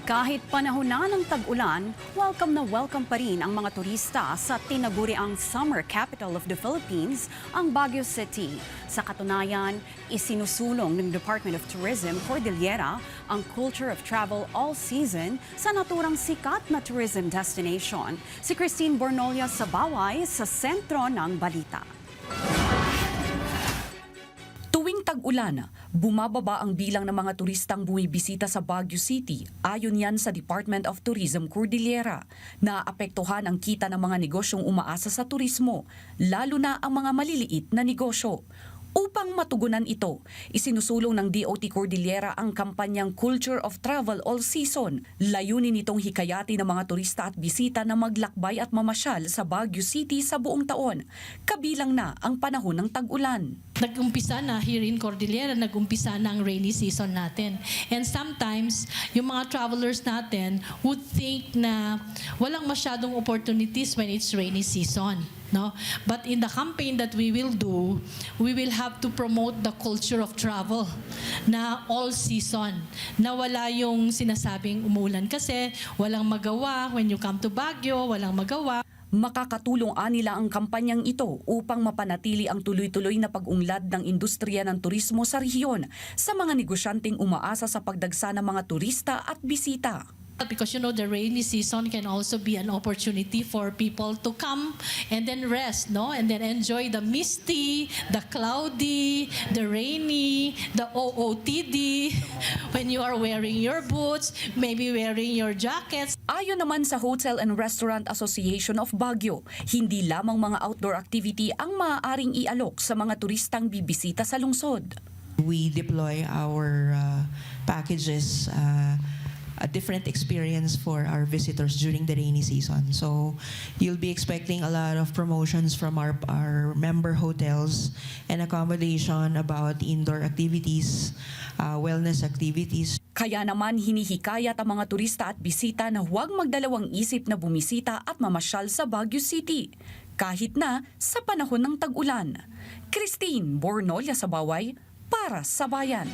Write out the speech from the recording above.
Kahit panahon na ng tag-ulan, welcome pa rin ang mga turista sa tinaguriang summer capital of the Philippines, ang Baguio City. Sa katunayan, isinusulong ng Department of Tourism Cordillera ang culture of travel all season sa naturang sikat na tourism destination. Si Christine Bornolia sa Baway sa sentro ng balita. Tuwing tag-ulan, bumababa ang bilang ng mga turistang bumibisita sa Baguio City. Ayon yan sa Department of Tourism Cordillera. Naapektuhan ang kita ng mga negosyong umaasa sa turismo, lalo na ang mga maliliit na negosyo. Upang matugunan ito, isinusulong ng DOT Cordillera ang kampanyang Culture of Travel All Season. Layunin nitong hikayati ng mga turista at bisita na maglakbay at mamasyal sa Baguio City sa buong taon, kabilang na ang panahon ng tag-ulan. Nag-umpisa na here in Cordillera, nag-umpisa na ang rainy season natin. And sometimes, yung mga travelers natin would think na walang masyadong opportunities when it's rainy season. No? But in the campaign that we will do, we will have to promote the culture of travel na all season. Na wala yung sinasabing umulan kasi walang magawa. When you come to Baguio, walang magawa. Makakatulong nila ang kampanyang ito upang mapanatili ang tuloy-tuloy na pag-unlad ng industriya ng turismo sa rehiyon sa mga negosyanteng umaasa sa pagdagsa ng mga turista at bisita. Because the rainy season can also be an opportunity for people to come and then rest, no? And then enjoy the misty, the cloudy, the rainy, the OOTD, when you are wearing your boots, maybe wearing your jackets. Ayon naman sa Hotel and Restaurant Association of Baguio, hindi lamang mga outdoor activity ang maaaring ialok sa mga turistang bibisita sa lungsod. We deploy our packages, a different experience for our visitors during the rainy season. So you'll be expecting a lot of promotions from our member hotels and accommodation about indoor activities, wellness activities. Kaya naman hinihikayat ang mga turista at bisita na huwag magdalawang isip na bumisita at mamasyal sa Baguio City, kahit na sa panahon ng tag-ulan. Christine Bornolia sa Baway para sa Bayan.